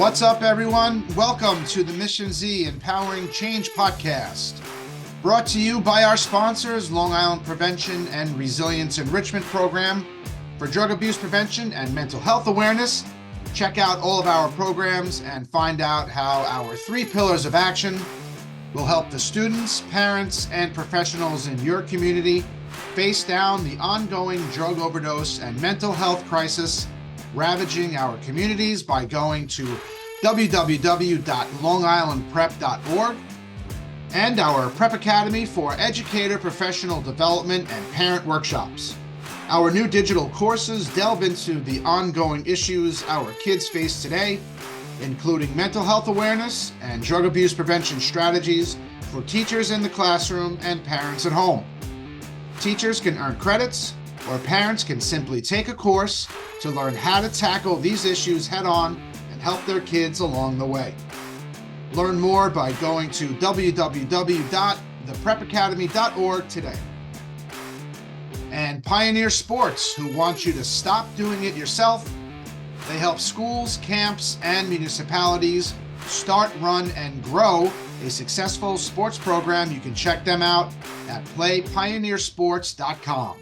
What's up, everyone? Welcome to the Mission Z Empowering Change podcast. Brought to you by our sponsors, Long Island Prevention and Resilience Enrichment Program for drug abuse prevention and mental health awareness. Check out all of our programs and find out how our 3 pillars of action will help the students, parents, and professionals in your community face down the ongoing drug overdose and mental health crisis ravaging our communities by going to www.longislandprep.org and our Prep Academy for educator professional development and parent workshops. Our new digital courses delve into the ongoing issues our kids face today, including mental health awareness and drug abuse prevention strategies for teachers in the classroom and parents at home. Teachers can earn credits, or parents can simply take a course to learn how to tackle these issues head on and help their kids along the way. Learn more by going to www.theprepacademy.org today. And Pioneer Sports, who want you to stop doing it yourself. They help schools, camps, and municipalities start, run, and grow a successful sports program. You can check them out at playpioneersports.com.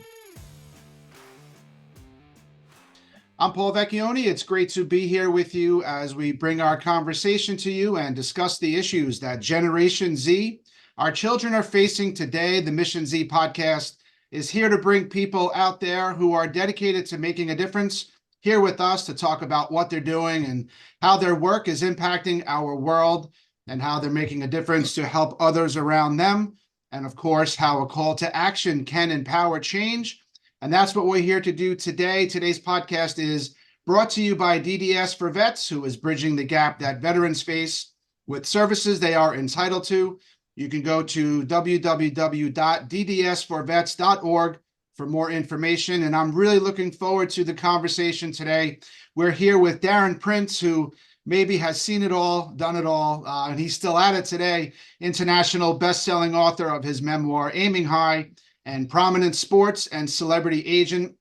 I'm Paul Vecchione. It's great to be here with you as we bring our conversation to you and discuss the issues that Generation Z, our children, are facing today. The Mission Z podcast is here to bring people out there who are dedicated to making a difference here with us to talk about what they're doing and how their work is impacting our world and how they're making a difference to help others around them. And of course, how a call to action can empower change. And that's what we're here to do today. Today's podcast is brought to you by DDS for Vets, who is bridging the gap that veterans face with services they are entitled to. You can go to www.ddsforvets.org for more information. And I'm really looking forward to the conversation today. We're here with Darren Prince, who maybe has seen it all, done it all, and he's still at it today. International best-selling author of his memoir, Aiming High, and prominent sports and celebrity agent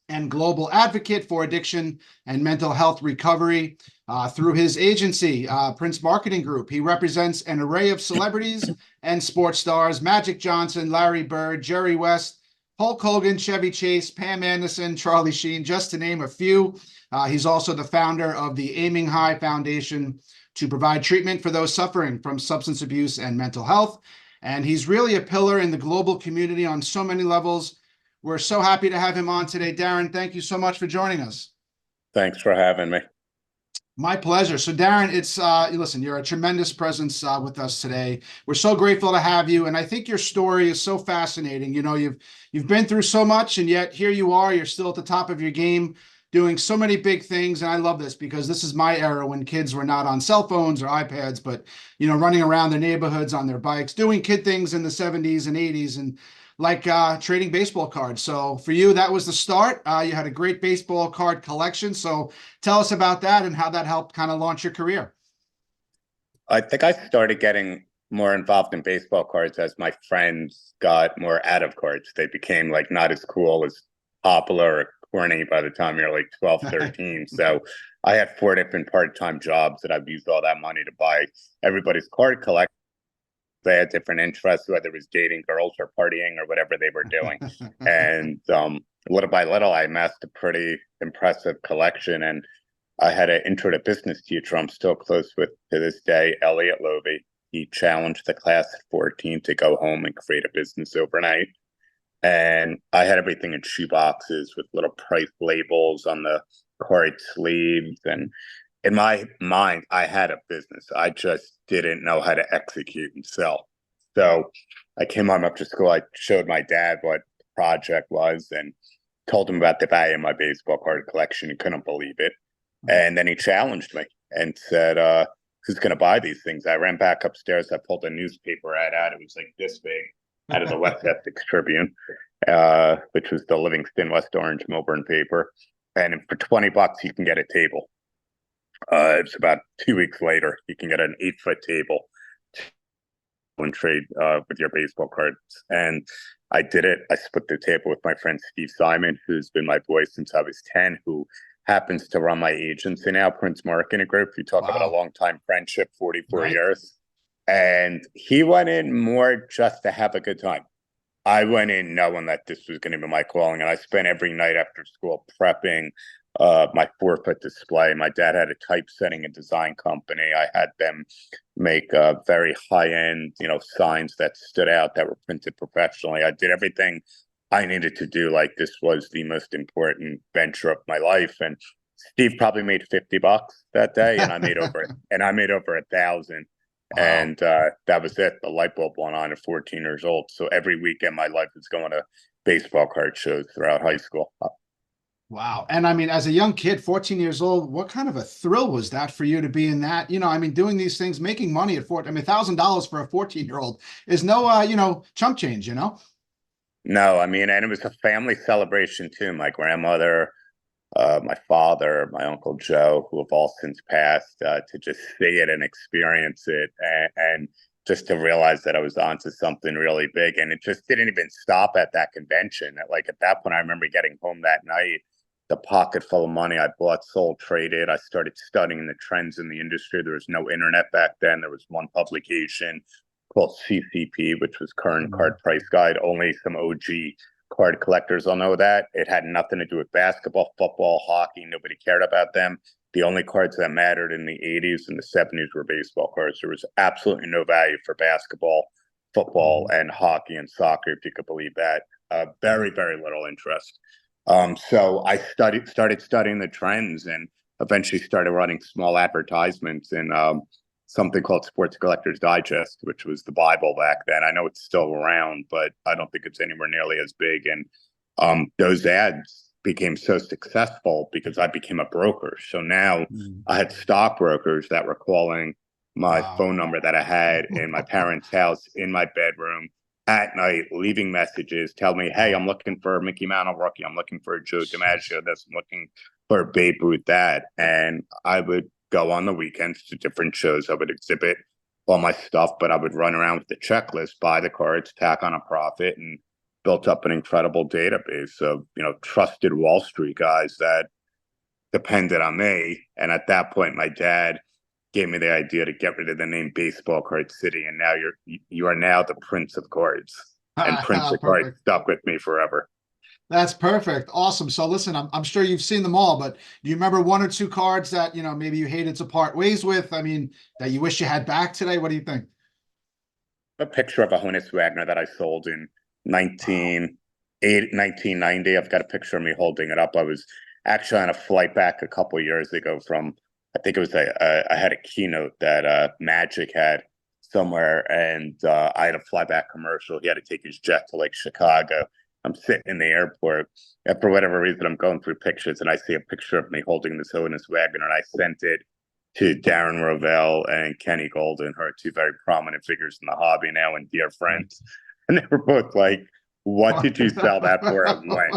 and global advocate for addiction and mental health recovery through his agency, Prince Marketing Group. He represents an array of celebrities and sports stars: Magic Johnson, Larry Bird, Jerry West, Hulk Hogan, Chevy Chase, Pam Anderson, Charlie Sheen, just to name a few. He's also the founder of the Aiming High Foundation to provide treatment for those suffering from substance abuse and mental health. And he's really a pillar in the global community on so many levels. We're so happy to have him on today. Darren, thank you so much for joining us. Thanks for having me. My pleasure. So Darren, listen, you're a tremendous presence with us today. We're so grateful to have you. And I think your story is so fascinating. You know, you've been through so much, and yet here you are, you're still at the top of your game, doing so many big things. And I love this because this is my era when kids were not on cell phones or iPads, but, you know, running around their neighborhoods on their bikes, doing kid things in the 70s and 80s, and like trading baseball cards. So for you, that was the start. You had a great baseball card collection. So tell us about that and how that helped kind of launch your career. I think I started getting more involved in baseball cards as my friends got more out of cards. They became like not as cool, as popular, or corny by the time you're like 12, 13. So I had 4 different part-time jobs that I've used all that money to buy everybody's card collection. They had different interests, whether it was dating girls or partying or whatever they were doing. And little by little, I amassed a pretty impressive collection. And I had an intro to business teacher I'm still close with to this day, Elliot Lovey. He challenged the class at 14 to go home and create a business overnight. And I had everything in shoe boxes with little price labels on the card sleeves. And in my mind, I had a business. I just didn't know how to execute and sell. So I came home after school. I showed my dad what the project was and told him about the value of my baseball card collection. He couldn't believe it. And then he challenged me and said, who's going to buy these things? I ran back upstairs. I pulled a newspaper ad out. It was like this big, out of the West Essex Tribune, which was the Livingston West Orange Milburn paper. And for $20, you can get a table. It's about 2 weeks later, you can get an 8-foot table and trade with your baseball cards. And I did it. I split the table with my friend Steve Simon, who's been my boy since I was 10, who happens to run my agency now, Prince Marketing Group. You talk about a Wow. long time friendship, 44 Right. years. And he went in more just to have a good time. I went in knowing that this was going to be my calling, and I spent every night after school prepping my 4-foot display. My dad had a typesetting and design company. I had them make very high-end, signs that stood out that were printed professionally. I did everything I needed to do. Like this was the most important venture of my life. And Steve probably made $50 that day, and I made over 1,000. Wow. And that was it. The light bulb went on at 14 years old. So every weekend, my life was going to baseball card shows throughout high school. Wow. And I mean, as a young kid, 14 years old, what kind of a thrill was that for you to be in that? I mean, doing these things, making money at 14, I mean, $1,000 for a 14-year-old is no, chump change. No, I mean, and it was a family celebration too. My grandmother, my father, my uncle Joe, who have all since passed, to just see it and experience it, and just to realize that I was onto something really big. And it just didn't even stop at that convention. Like at that point, I remember getting home that night, the pocket full of money I bought, sold, traded. I started studying the trends in the industry. There was no internet back then. There was one publication called CCP, which was Current Card Price Guide. Only some OG card collectors will know that. It had nothing to do with basketball, football, hockey. Nobody cared about them. The only cards that mattered in the 80s and the 70s were baseball cards. There was absolutely no value for basketball, football, and hockey and soccer, if you could believe that. Very, very little interest. So I started studying the trends, and eventually started running small advertisements in something called Sports Collectors Digest, which was the Bible back then. I know it's still around, but I don't think it's anywhere nearly as big. And those ads became so successful because I became a broker. So now I had stockbrokers that were calling my Wow. phone number that I had in my parents' house in my bedroom at night, leaving messages, tell me, hey, I'm looking for a Mickey Mantle rookie. I'm looking for a Joe DiMaggio this. I'm looking for a Babe Ruth that. And I would go on the weekends to different shows. I would exhibit all my stuff, but I would run around with the checklist, buy the cards, tack on a profit, and built up an incredible database of, trusted Wall Street guys that depended on me. And at that point, my dad gave me the idea to get rid of the name Baseball Card City, and now you are now the Prince of Cards, and Prince of Cards Perfect. stuck with me forever. That's perfect. Awesome. So listen, I'm sure you've seen them all, but do you remember one or two cards that, maybe you hated to part ways with? I mean, that you wish you had back today? What do you think? A picture of a Honus Wagner that I sold in Wow. 1990. I've got a picture of me holding it up. I was actually on a flight back a couple of years ago from, I think it was I had a keynote that Magic had somewhere, and I had a flyback commercial. He had to take his jet to like Chicago. I'm sitting in the airport, and for whatever reason, I'm going through pictures, and I see a picture of me holding this Honus Wagner, and I sent it to Darren Rovell and Kenny Golden, who are two very prominent figures in the hobby now and dear friends. And they were both like, what did you sell that for and when?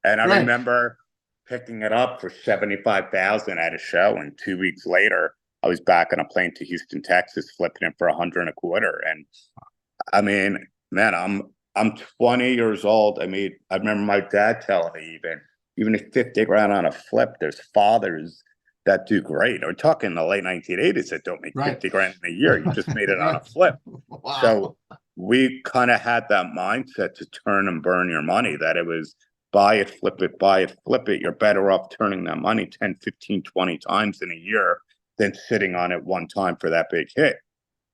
And I Right. remember picking it up for 75,000 at a show, and 2 weeks later, I was back on a plane to Houston, Texas, flipping it for 100 and a quarter. And I mean, man, I'm 20 years old. I mean, I remember my dad telling me even if 50 grand on a flip, there's fathers that do great. We're talking the late 1980s that don't make Right. 50 grand in a year. You just made it on Right. a flip. Wow. So we kind of had that mindset to turn and burn your money, that it was buy it, buy it, flip it. You're better off turning that money 10, 15, 20 times in a year than sitting on it one time for that big hit.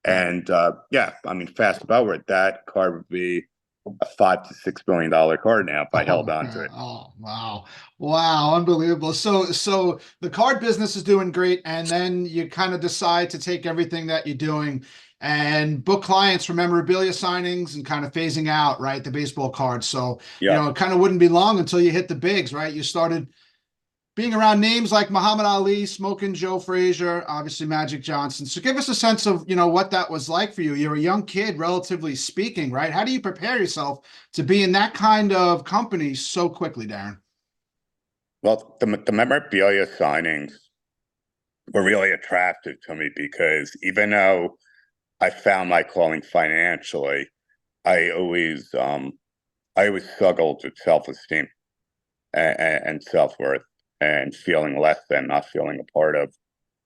Right. And yeah, I mean, fast forward, that card would be a $5 to $6 billion card now if I Oh, held on to man. it. Oh, wow. Wow, unbelievable. So the card business is doing great, and then you kind of decide to take everything that you're doing and book clients for memorabilia signings and kind of phasing out, right, the baseball cards. So, Yeah. it kind of wouldn't be long until you hit the bigs, right? You started being around names like Muhammad Ali, Smoking Joe Frazier, obviously Magic Johnson. So give us a sense of, what that was like for you. You're a young kid, relatively speaking, right? How do you prepare yourself to be in that kind of company so quickly, Darren? Well, the memorabilia signings were really attractive to me because even though I found my calling financially, I always I always struggled with self-esteem and self-worth. and feeling less than, not feeling a part of,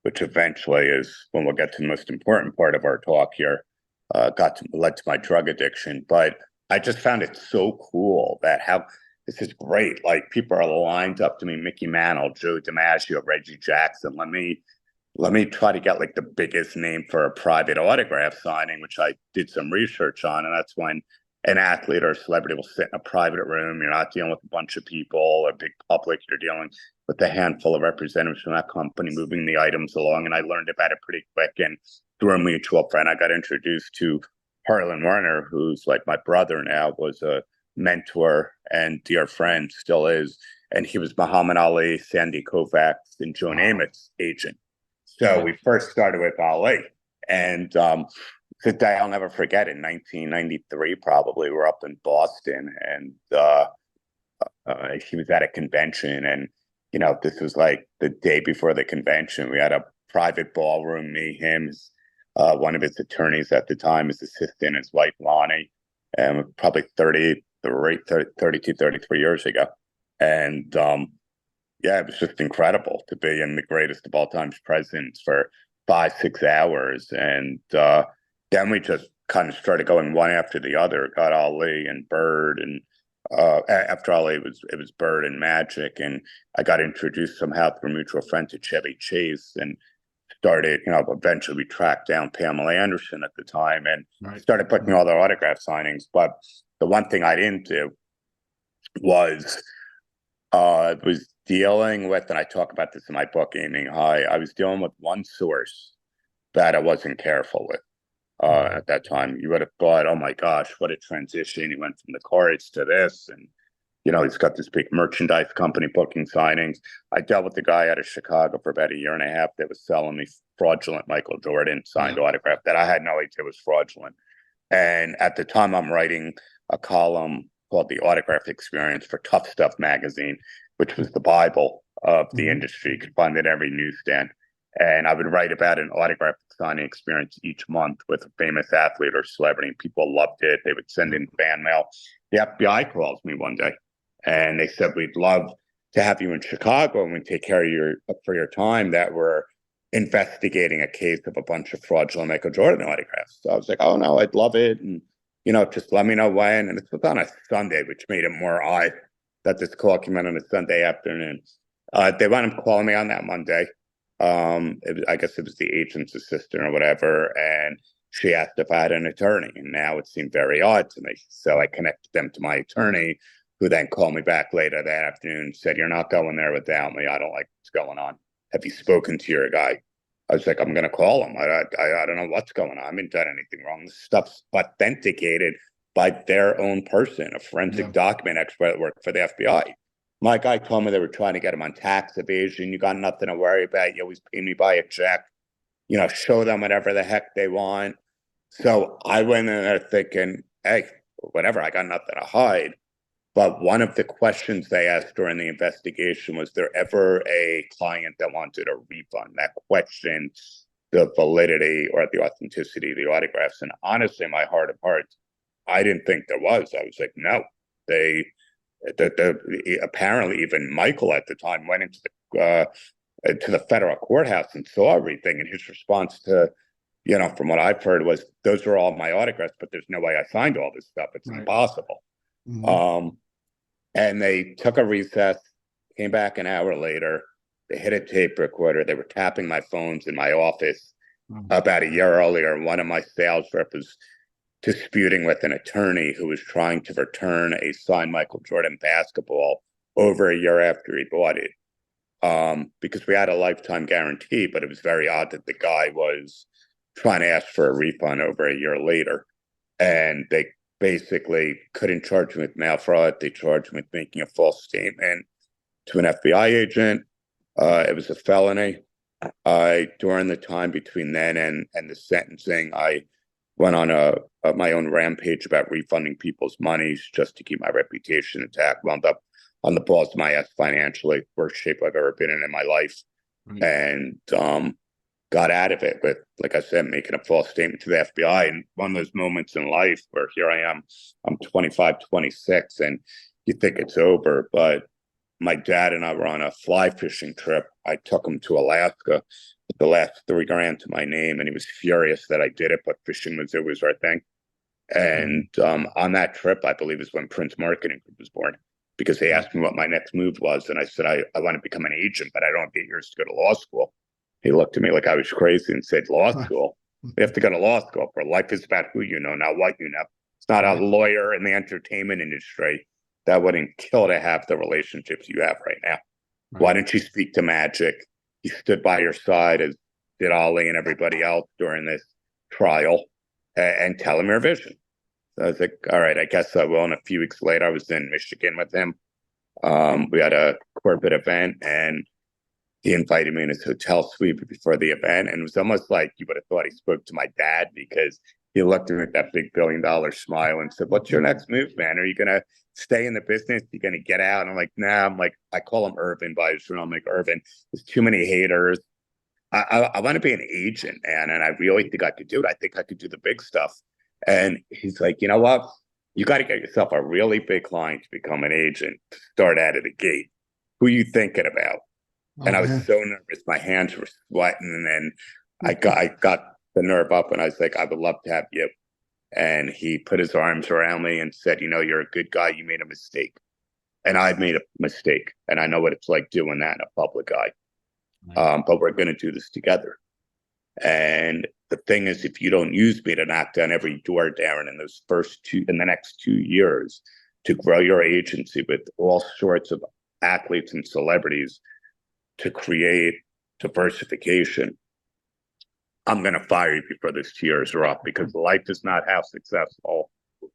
which eventually is when we'll get to the most important part of our talk here, led to my drug addiction. But I just found it so cool that how this is great. Like, people are lined up to me, Mickey Mantle, Joe DiMaggio, Reggie Jackson. Let me try to get like the biggest name for a private autograph signing, which I did some research on. And that's when an athlete or a celebrity will sit in a private room. You're not dealing with a bunch of people, a big public. You're dealing with a handful of representatives from that company moving the items along. And I learned about it pretty quick. And through a mutual friend, I got introduced to Harlan Werner, who's like my brother now, was a mentor and dear friend, still is. And he was Muhammad Ali, Sandy Koufax, and Joe Namath's agent. So we first started with Ali. And the day I'll never forget, in 1993, probably, we're up in Boston, and he was at a convention. And, you know, this was like the day before the convention. We had a private ballroom, me, him, one of his attorneys at the time, his assistant, his wife, Lonnie, and probably 32, 33 years ago. And yeah, it was just incredible to be in the greatest of all time's presence for 5-6 hours. And then we just kind of started going one after the other. Got Ali and Bird, and after Ali, it was Bird and Magic. And I got introduced somehow through a mutual friend to Chevy Chase, and started, you know, eventually we tracked down Pamela Anderson at the time, and started putting all their autograph signings. But the one thing I didn't do was dealing with, and I talk about this in my book, Aiming High, I was dealing with one source that I wasn't careful with. At that time, you would have thought, oh my gosh, what a transition. He went from the cards to this. And, you know, he's got this big merchandise company booking signings. I dealt with the guy out of Chicago for about 1.5 years that was selling me fraudulent Michael Jordan signed autograph that I had no idea was fraudulent. And at the time, I'm writing a column called The Autograph Experience for Tough Stuff magazine, which was the Bible of the industry. You could find it at every newsstand. And I would write about an autograph signing experience each month with a famous athlete or celebrity. People loved it. They would send in fan mail. The FBI calls me one day, and they said, we'd love to have you in Chicago and we take care of for your time, that we're investigating a case of a bunch of fraudulent Michael Jordan autographs. So I was like, oh no, I'd love it. And, you know, just let me know when. And it was on a Sunday, which made it more odd that this call came in on a Sunday afternoon. They wound up calling me on that Monday. I guess it was the agent's assistant or whatever, and she asked if I had an attorney, and now it seemed very odd to me. So I connected them to my attorney, who then called me back later that afternoon and said, you're not going there without me. I don't like what's going on. Have you spoken to your guy? I was like, I'm going to call him. I don't know what's going on. I haven't done anything wrong. This stuff's authenticated by their own person, a forensic document expert that worked for the FBI. My guy told me they were trying to get him on tax evasion. You got nothing to worry about. You always pay me by a check. You know, show them whatever the heck they want. So I went in there thinking, hey, whatever, I got nothing to hide. But one of the questions they asked during the investigation was, there ever a client that wanted a refund? That questioned the validity or the authenticity of the autographs. And honestly, in my heart of hearts, I didn't think there was. I was like, no, apparently even Michael at the time went into the federal courthouse and saw everything. And his response to, you know, from what I've heard, was, those are all my autographs, but there's no way I signed all this stuff. It's impossible. And they took a recess, came back an hour later. They hit a tape recorder. They were tapping my phones in my office. About a year earlier, one of my sales reps was disputing with an attorney who was trying to return a signed Michael Jordan basketball over a year after he bought it. Because we had a lifetime guarantee, but it was very odd that the guy was trying to ask for a refund over a year later. And they basically couldn't charge him with mail fraud. They charged him with making a false statement to an FBI agent. It was a felony. During the time between then and the sentencing, I went on my own rampage about refunding people's monies just to keep my reputation intact. Wound up on the balls of my ass financially, worst shape I've ever been in my life. And got out of it with, like I said, making a false statement to the FBI. And one of those moments in life where here I am, I'm 25, 26, and you think it's over, but my dad and I were on a fly fishing trip. I took him to Alaska with the last 3 grand to my name, and he was furious that I did it, but fishing was always our thing. And on that trip, I believe is when Prince Marketing Group was born, because they asked me what my next move was. And I said, I want to become an agent, but I don't have 8 years to go to law school. He looked at me like I was crazy and said, law school? We have to go to law school for life is about who you know, not what you know. It's not a lawyer in the entertainment industry that wouldn't kill to have the relationships you have right now. Right. Why don't you speak to Magic? He stood by your side, as did Ali and everybody else during this trial, and tell him your vision. So I was like, all right, I guess I will. And a few weeks later, I was in Michigan with him. We had a corporate event, and he invited me in his hotel suite before the event. And it was almost like you would have thought he spoke to my dad, because he looked at me with that big $1 billion smile and said, what's your next move, man? Are you going to stay in the business? You're going to get out? And I'm like, nah. I'm like, I call him Irvin by his name. I'm like, Irvin, there's too many haters. I want to be an agent, man. And I really think I could do it. I think I could do the big stuff. And he's like, you know what? You got to get yourself a really big client to become an agent, to start out of the gate. Who are you thinking about? And I was so nervous. My hands were sweating. And I got the nerve up, and I was like, I would love to have you. And he put his arms around me and said, you know, you're a good guy. You made a mistake. And I've made a mistake. And I know what it's like doing that in a public eye. But we're going to do this together. And the thing is, if you don't use me to knock down every door, Darren, in the next 2 years, to grow your agency with all sorts of athletes and celebrities, to create diversification, I'm going to fire you before those 2 years are up, because life is not how successful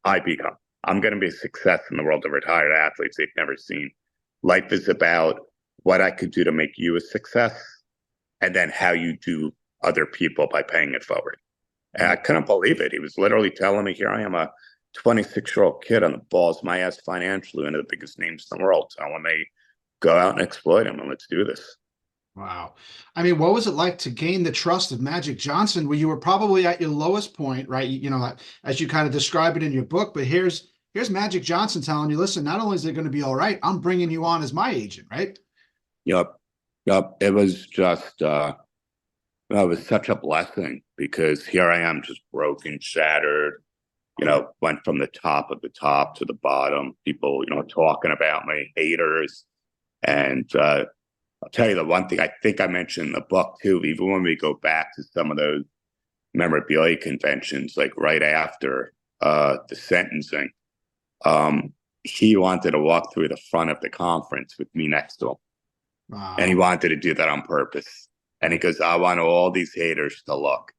I become. I'm going to be a success in the world of retired athletes they've never seen. Life is about what I could do to make you a success, and then how you do other people by paying it forward. And I couldn't believe it. He was literally telling me, here I am, a 26-year-old kid on the balls of my ass financially, one of the biggest names in the world, telling me, go out and exploit him, and let's do this. Wow. I mean, what was it like to gain the trust of Magic Johnson, where you were probably at your lowest point, right? You know, as you kind of describe it in your book, but here's Magic Johnson telling you, listen, not only is it going to be all right, I'm bringing you on as my agent, right? Yep. It was just, it was such a blessing, because here I am, just broken, shattered, you know, went from the top of the top to the bottom, people, you know, talking about me, haters. And I'll tell you the one thing I think I mentioned in the book too, even when we go back to some of those memorabilia conventions, like right after the sentencing, he wanted to walk through the front of the conference with me next to him. Wow. And he wanted to do that on purpose. And he goes, I want all these haters to look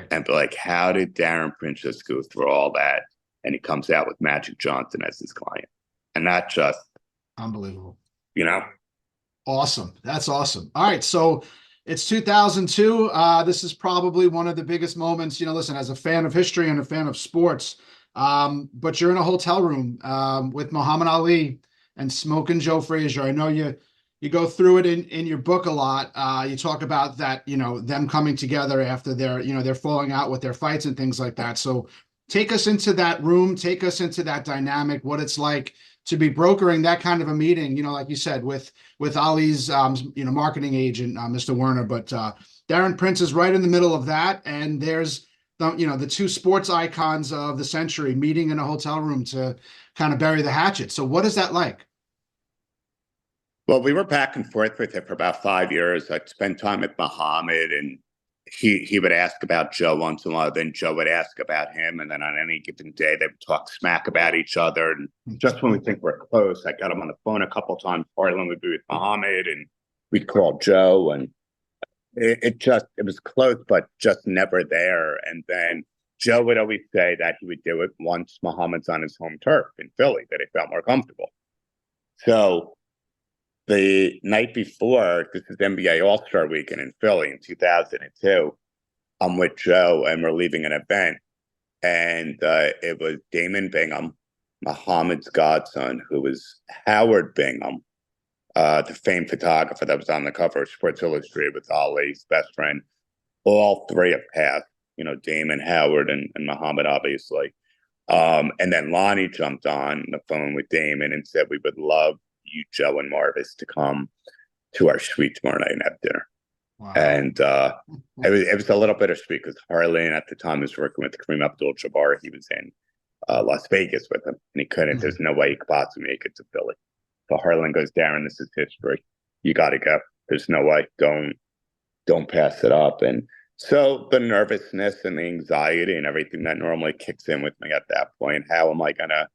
and be like, how did Darren Prince just go through all that? And he comes out with Magic Johnson as his client. And that just unbelievable. You know? Awesome. That's awesome. All right. So it's 2002. This is probably one of the biggest moments, you know, listen, as a fan of history and a fan of sports, but you're in a hotel room with Muhammad Ali and smoking Joe Frazier. I know you go through it in your book a lot. You talk about that, you know, them coming together after they're falling out with their fights and things like that. So take us into that room, take us into that dynamic, what it's like to be brokering that kind of a meeting, you know, like you said, with Ali's, you know, marketing agent, Mr. Werner, but Darren Prince is right in the middle of that. And there's the two sports icons of the century meeting in a hotel room to kind of bury the hatchet. So what is that like? Well, we were back and forth with it for about 5 years. I'd spend time with Muhammad, and he would ask about Joe once in a while. Then Joe would ask about him. And then on any given day, they would talk smack about each other. And just when we think we're close, I got him on the phone a couple of times. Harlan would be with Muhammad, and we'd call Joe. And it was close, but just never there. And then Joe would always say that he would do it once Muhammad's on his home turf in Philly, that he felt more comfortable. So the night before, this is NBA All-Star Weekend in Philly in 2002, I'm with Joe, and we're leaving an event. And it was Damon Bingham, Muhammad's godson, who was Howard Bingham, the famed photographer that was on the cover of Sports Illustrated with Ali's best friend. All three have passed, you know, Damon, Howard, and Muhammad, obviously. And then Lonnie jumped on the phone with Damon and said, we would love you, Joe, and Marvis to come to our suite tomorrow night and have dinner. Wow. And it was a little bittersweet because Harlan at the time was working with Kareem Abdul-Jabbar. He was in Las Vegas with him, and he couldn't. There's no way he could possibly make it to Philly. So Harlan goes, Darren, this is history. You got to go. There's no way. Don't pass it up. And so the nervousness and the anxiety and everything that normally kicks in with me at that point, how am I going to,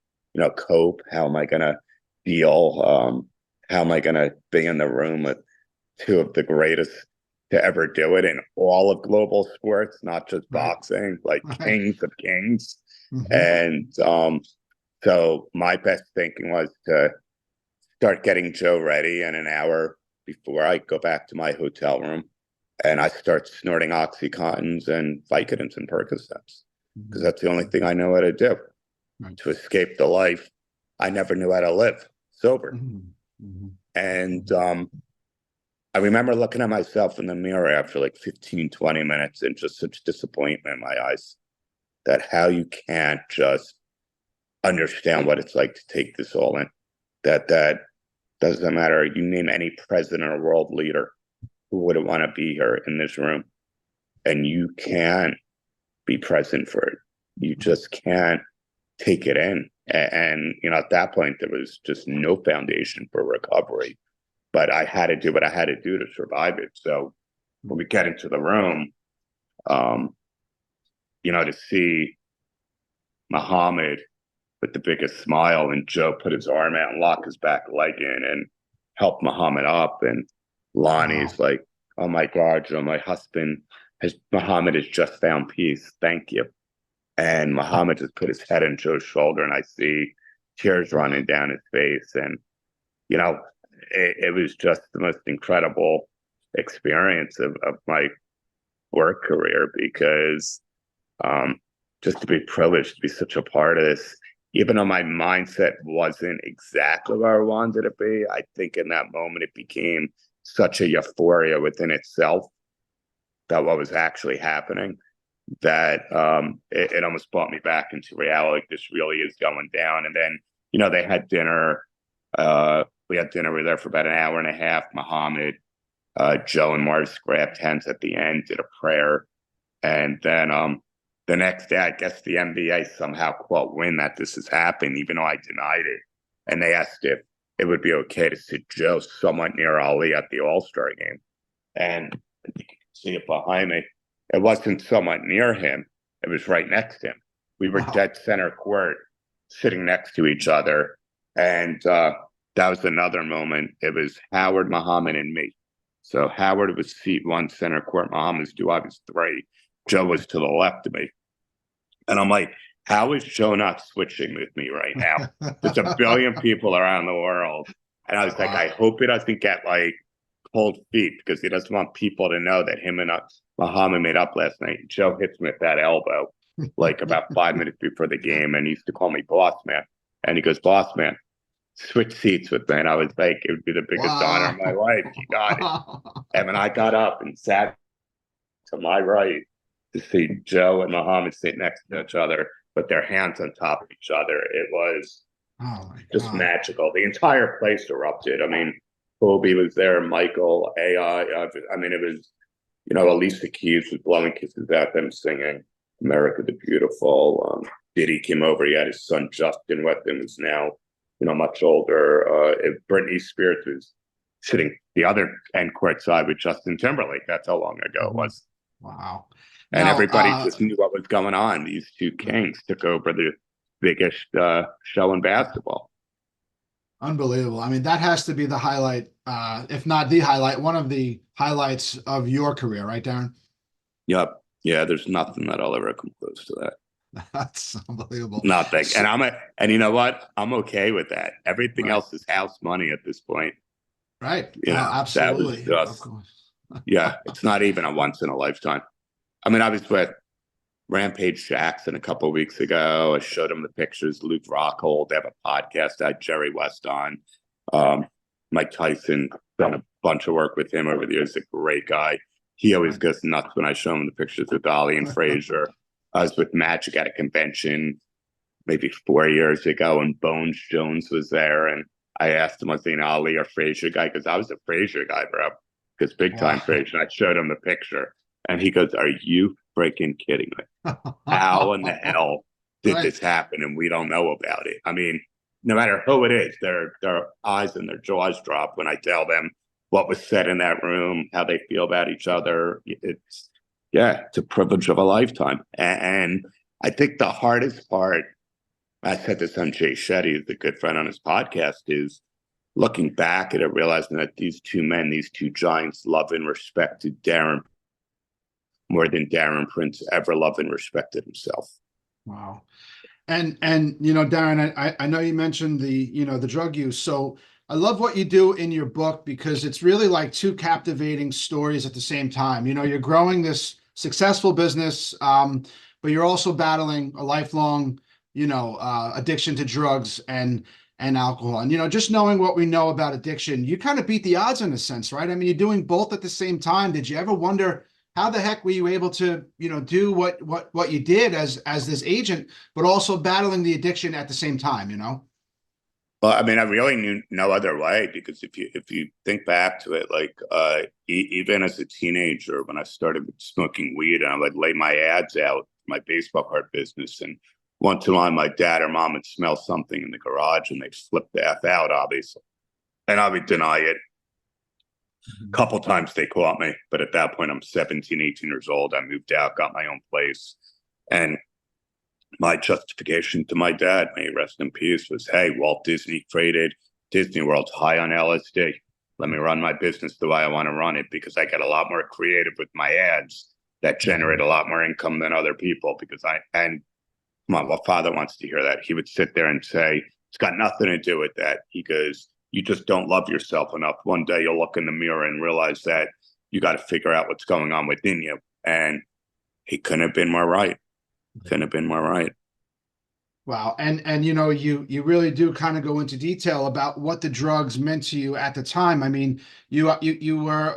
cope? How am I going to deal? How am I going to be in the room with two of the greatest to ever do it in all of global sports, not just boxing, like kings of kings. And so my best thinking was to start getting Joe ready, and an hour before I go back to my hotel room and I start snorting Oxycontins and Vicodins and Percocets, because that's the only thing I know how to do to escape the life I never knew how to live sober. And I remember looking at myself in the mirror after like 15, 20 minutes and just such disappointment in my eyes that how you can't just understand what it's like to take this all in. That doesn't matter. You name any president or world leader who wouldn't want to be here in this room, and you can't be present for it. You just can't take it in. And at that point, there was just no foundation for recovery. But I had to do what I had to do to survive it. So when we get into the room, to see Muhammad with the biggest smile and Joe put his arm out and lock his back leg in and help Muhammad up. And Lonnie's like, oh my God, Joe, Muhammad has just found peace. Thank you. And Muhammad just put his head on Joe's shoulder, and I see tears running down his face. And, it was just the most incredible experience of my work career, because just to be privileged to be such a part of this, even though my mindset wasn't exactly where I wanted it to be, I think in that moment it became such a euphoria within itself that what was actually happening, that it almost brought me back into reality. This really is going down. And then, they had dinner. We had dinner. We were there for about an hour and a half. Muhammad, Joe, and Marvis grabbed hands at the end, did a prayer. And then the next day, I guess the NBA somehow caught wind that this has happened, even though I denied it. And they asked if it would be okay to sit Joe somewhat near Ali at the All-Star game. And you can see it behind me. It wasn't somewhat near him. It was right next to him. We were dead center court, sitting next to each other. And that was another moment. It was Howard, Muhammad, and me. So Howard was seat 1, center court. Muhammad's 2, I was 3. Joe was to the left of me. And I'm like, how is Joe not switching with me right now? There's a billion people around the world. And I was like, I hope he doesn't get like cold feet, because he doesn't want people to know that him and Muhammad made up last night. Joe hits me with that elbow like about 5 minutes before the game, and he used to call me boss man. And he goes, boss man, switch seats with me. And I was like, it would be the biggest honor of my life. You got it. And when I got up and sat to my right to see Joe and Muhammad sit next to each other with their hands on top of each other, it was just magical. The entire place erupted. I mean, Kobe was there, Michael, AI. I mean, it was, Alicia Keys was blowing kisses at them, singing America the Beautiful. Diddy came over. He had his son Justin with him, who's now, much older. Britney Spears was sitting the other end court side with Justin Timberlake. That's how long ago it was. Wow. And now, everybody just knew what was going on. These two kings took over the biggest show in basketball. Unbelievable. I mean, that has to be the highlight, if not the highlight, one of the highlights of your career, right, Darren? Yep. Yeah, there's nothing that'll ever come close to that. That's unbelievable. Nothing. And you know what? I'm okay with that. Everything else is house money at this point. Right. Absolutely. That was just, yeah, it's not even a once in a lifetime. I mean, I was with Rampage Jackson a couple of weeks ago. I showed him the pictures. Luke Rockhold, they have a podcast. I had Jerry West on. Mike Tyson, done a bunch of work with him over the years. A great guy. He always goes nuts when I show him the pictures with Dolly and Frazier. I was with Magic at a convention maybe 4 years ago, and Bones Jones was there. And I asked him, was he an Ali or Frazier guy? Because I was a Frazier guy, bro. Because big time Wow. Frazier. I showed him the picture, and he goes, "Are you freaking kidding me? How in the hell did Right. this happen and we don't know about it?" I mean, no matter who it is, their eyes and their jaws drop when I tell them what was said in that room, how they feel about each other. It's a privilege of a lifetime. And I think the hardest part, I said this on Jay Shetty, who's a good friend on his podcast, is looking back at it, realizing that these two men, these two giants, love and respected Darren more than Darren Prince ever loved and respected himself. Wow. And you know, Darren, I know you mentioned the drug use. So I love what you do in your book because it's really like two captivating stories at the same time. You know, you're growing this successful business, but you're also battling a lifelong, addiction to drugs and alcohol. And just knowing what we know about addiction, you kind of beat the odds in a sense, right? I mean, you're doing both at the same time. Did you ever wonder how the heck were you able to, do what you did as this agent, but also battling the addiction at the same time, Well, I mean, I really knew no other way, because if you think back to it, like even as a teenager, when I started smoking weed, and I would lay my ads out for my baseball card business, and once in a while my dad or mom would smell something in the garage and they'd flip the F out, obviously, and I would deny it. A couple times they caught me, but at that point I'm 17, 18 years old. I moved out, got my own place, and my justification to my dad, may he rest in peace, was, hey, Walt Disney created Disney World high on LSD. Let me run my business the way I want to run it, because I get a lot more creative with my ads that generate a lot more income than other people. And come on, what father wants to hear that? He would sit there and say, it's got nothing to do with that. He goes, you just don't love yourself enough. One day you'll look in the mirror and realize that you got to figure out what's going on within you. And he couldn't have been more right. Couldn't have been more right. Wow. And you really do kind of go into detail about what the drugs meant to you at the time. I mean, you were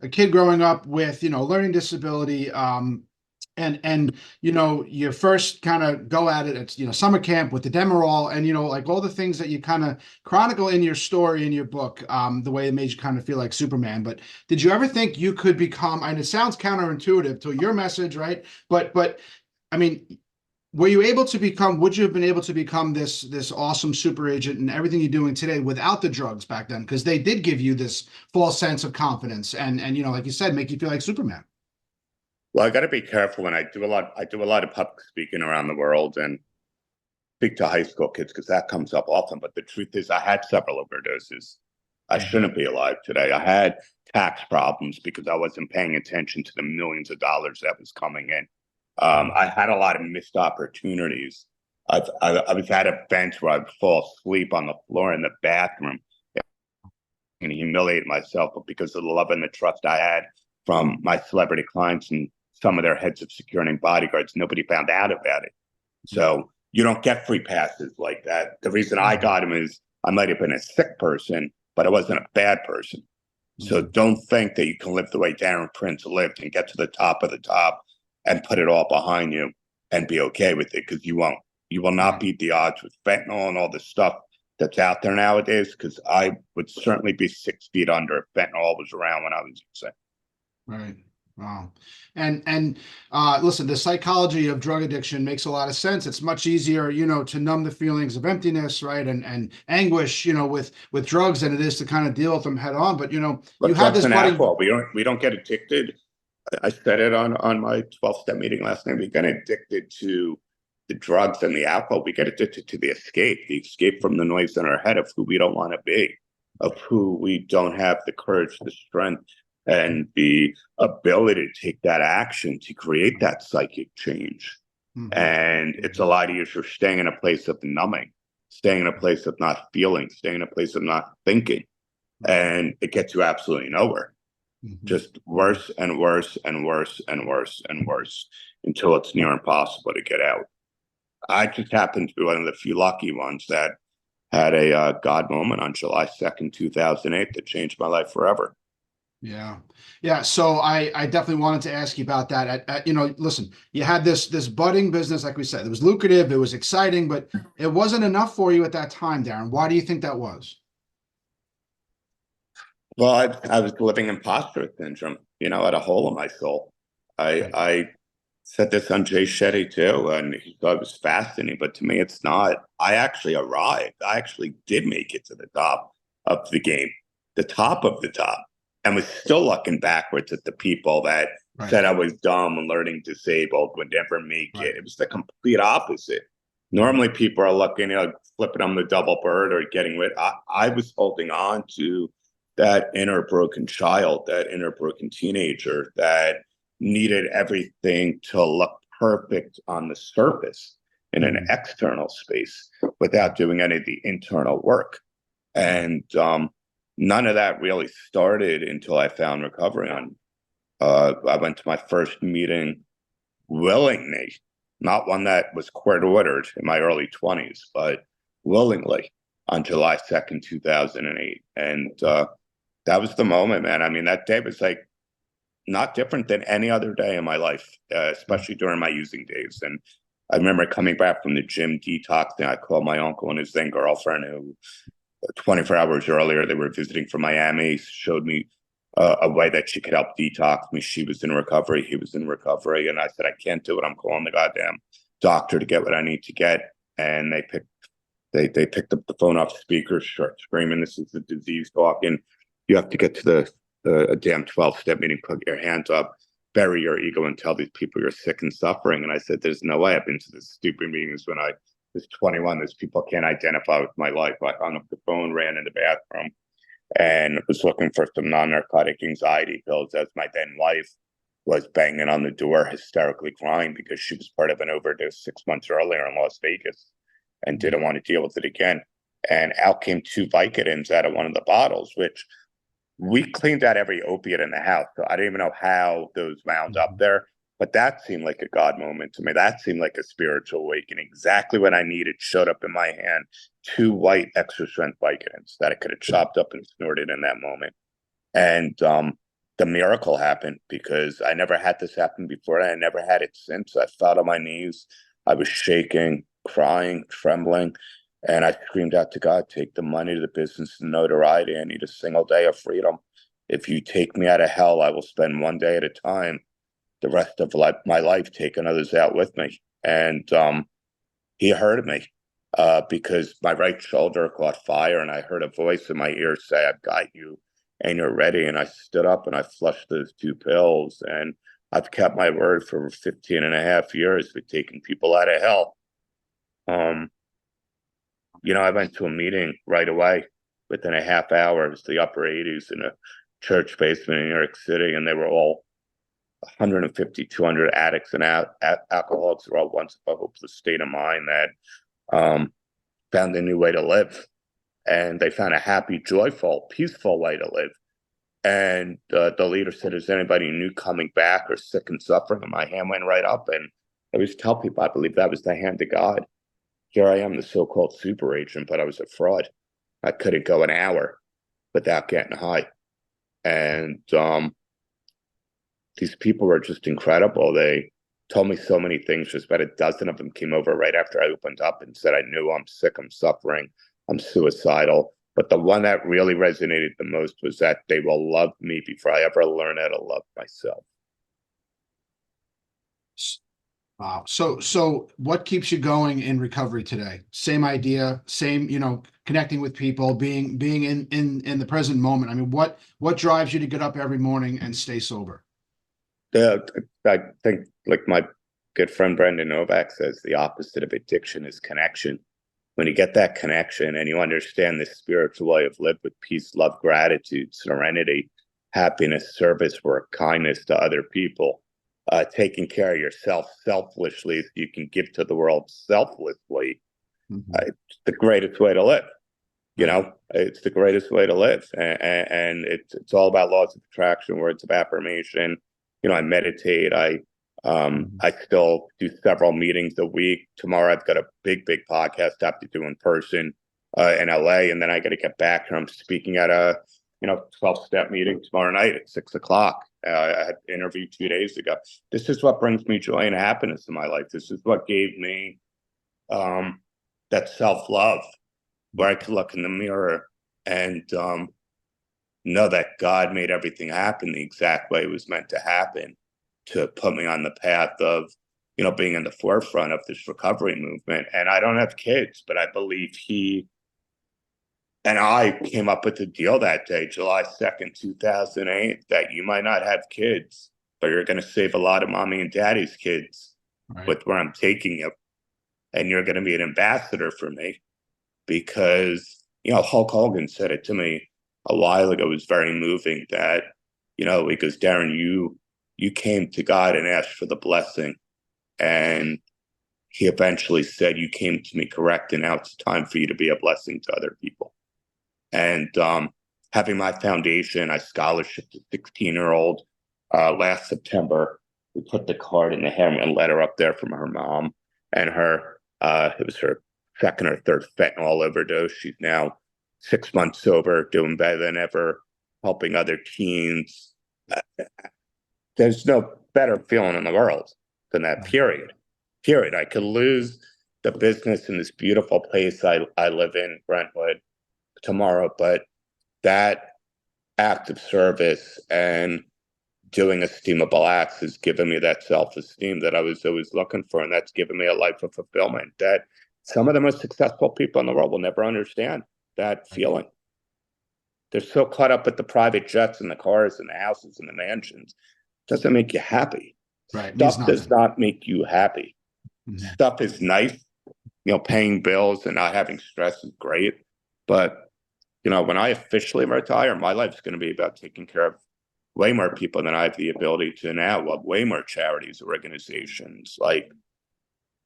a kid growing up with, learning disability, and your first kind of go at it at summer camp with the Demerol, and like all the things that you kind of chronicle in your story in your book, the way it made you kind of feel like Superman. But did you ever think you could become, and it sounds counterintuitive to your message, right? But I mean, would you have been able to become this awesome super agent and everything you're doing today without the drugs back then? Because they did give you this false sense of confidence and like you said, make you feel like Superman. Well, I got to be careful when I do a lot of public speaking around the world and speak to high school kids, because that comes up often. But the truth is, I had several overdoses. I shouldn't be alive today. I had tax problems because I wasn't paying attention to the millions of dollars that was coming in. I had a lot of missed opportunities. I was at events where I'd fall asleep on the floor in the bathroom and humiliate myself, but because of the love and the trust I had from my celebrity clients and some of their heads of security and bodyguards, nobody found out about it. So you don't get free passes like that. The reason I got them is I might have been a sick person, but I wasn't a bad person. So don't think that you can live the way Darren Prince lived and get to the top of the top and put it all behind you and be okay with it, because you won't. You will not beat the odds with fentanyl and all the stuff that's out there nowadays, because I would certainly be 6 feet under if fentanyl was around when I was using. Right. Wow. And listen, the psychology of drug addiction makes a lot of sense. It's much easier, to numb the feelings of emptiness, right, and anguish, with drugs than it is to kind of deal with them head on. But you have this buddy. Alcohol. We don't get addicted. I said it on my 12-step meeting last night. We get addicted to the drugs and the alcohol. We get addicted to the escape from the noise in our head of who we don't want to be, of who we don't have the courage, the strength, and the ability to take that action to create that psychic change. And it's a lot easier staying in a place of numbing, staying in a place of not feeling, staying in a place of not thinking. And it gets you absolutely nowhere. Just worse and worse and worse and worse and worse until it's near impossible to get out. I just happened to be one of the few lucky ones that had a God moment on July 2nd, 2008 that changed my life forever. Yeah. Yeah. So I definitely wanted to ask you about that. Listen, you had this budding business, like we said, it was lucrative, it was exciting, but it wasn't enough for you at that time, Darren. Why do you think that was? Well, I was living imposter syndrome, I had a hole in my soul. Right. I said this on Jay Shetty too, and he thought it was fascinating, but to me, it's not. I actually arrived. I actually did make it to the top of the game, the top of the top, and was still looking backwards at the people that Right. said I was dumb and learning disabled would never make Right. it. It was the complete opposite. Normally, people are looking, flipping on the double bird or getting rid. I was holding on to that inner broken child, that inner broken teenager that needed everything to look perfect on the surface in an Mhm. external space without doing any of the internal work. Right. And none of that really started until I found recovery on. I went to my first meeting willingly, not one that was court ordered in my early 20s, but willingly on July 2nd, 2008. And that was the moment, man. I mean, that day was like not different than any other day in my life, Yeah. especially during my using days. And I remember coming back from the gym detoxing. I called my uncle and his then girlfriend, who 24 hours earlier they were visiting from Miami, showed me a way that she could help detox me. She was in recovery, he was in recovery, and I said, I can't do it. I'm calling the goddamn doctor to get what I need to get. And they picked up the phone off speakers, start screaming, "This is the disease talking. You have to get to a damn 12-step meeting, put your hands up, bury your ego, and tell these people you're sick and suffering." And I said, "There's no way. I've been to this stupid meetings when I was 21. These people can't identify with my life." I hung up the phone, ran in the bathroom, and was looking for some non-narcotic anxiety pills as my then wife was banging on the door, hysterically crying because she was part of an overdose 6 months earlier in Las Vegas and Mhm. didn't want to deal with it again. And out came two Vicodins out of one of the bottles, which we cleaned out every opiate in the house. So I didn't even know how those wound up Mhm. there. But that seemed like a God moment to me. That seemed like a spiritual awakening. Exactly what I needed showed up in my hand. Two white extra strength Vicodins that I could have chopped up and snorted in that moment. And the miracle happened because I never had this happen before. And I never had it since. I fell on my knees. I was shaking, crying, trembling. And I screamed out to God, take the money, the business, and notoriety. I need a single day of freedom. If you take me out of hell, I will spend one day at a time, the rest of my life, taking others out with me. And he heard me because my right shoulder caught fire and I heard a voice in my ear say, "I've got you and you're ready." And I stood up and I flushed those two pills. And I've kept my word for 15 and a half years for taking people out of hell. Um, I went to a meeting right away within a half hour. It was the upper 80s in a church basement in New York City. And they were all 150, 200 addicts and alcoholics who are all once of a hopeless state of mind that found a new way to live. And they found a happy, joyful, peaceful way to live. And the leader said, "Is anybody new coming back or sick and suffering?" And my hand went right up. And I always tell people I believe that was the hand of God. Here I am, the so-called super agent, but I was a fraud. I couldn't go an hour without getting high. And these people were just incredible. They told me so many things. Just about a dozen of them came over right after I opened up and said, "I knew I'm sick, I'm suffering, I'm suicidal." But the one that really resonated the most was that they will love me before I ever learn how to love myself. Wow. So what keeps you going in recovery today? Same idea, same, connecting with people, being in the present moment. I mean, what drives you to get up every morning and stay sober? I think, like my good friend Brendan Novak says, the opposite of addiction is connection. When you get that connection and you understand the spiritual way of live with peace, love, gratitude, serenity, happiness, service, work, kindness to other people, taking care of yourself selflessly so you can give to the world selflessly, Mhm. it's the greatest way to live. Right. It's the greatest way to live. And it's all about laws of attraction, words of affirmation. I meditate. Mhm. I still do several meetings a week. Tomorrow I've got a big podcast I have to do in person in LA, and then I got to get back here. I'm speaking at a 12-step meeting tomorrow night at 6 o'clock. I had an interview 2 days ago. This is what brings me joy and happiness in my life. This is what gave me um, that self love where I could look in the mirror and know that God made everything happen the exact way it was meant to happen, to put me on the path of, being in the forefront of this recovery movement. And I don't have kids, but I believe he and I came up with the deal that day, July 2nd, 2008, that you might not have kids, but you're going to save a lot of mommy and daddy's kids Right. with where I'm taking you. And you're going to be an ambassador for me because, Hulk Hogan said it to me a while ago. It was very moving that, he goes, Darren, you came to God and asked for the blessing. And he eventually said, you came to me correct. And now it's time for you to be a blessing to other people. And having my foundation, I scholarshiped a 16-year-old last September. We put the card in the handwritten letter up there from her mom and her. It was her second or third fentanyl overdose. She's now 6 months sober, doing better than ever, helping other teens. There's no better feeling in the world than that, period. Period. I could lose the business in this beautiful place I live in, Brentwood, tomorrow, but that act of service and doing esteemable acts has given me that self-esteem that I was always looking for, and that's given me a life of fulfillment that some of the most successful people in the world will never understand that feeling. They're so caught up with the private jets and the cars and the houses and the mansions. It doesn't make you happy. Right. Means Stuff does nothing. not make you happy. Mhm. Stuff is nice. Paying bills and not having stress is great. But, when I officially retire, my life's going to be about taking care of way more people than I have the ability to now, way more charities, organizations. Like,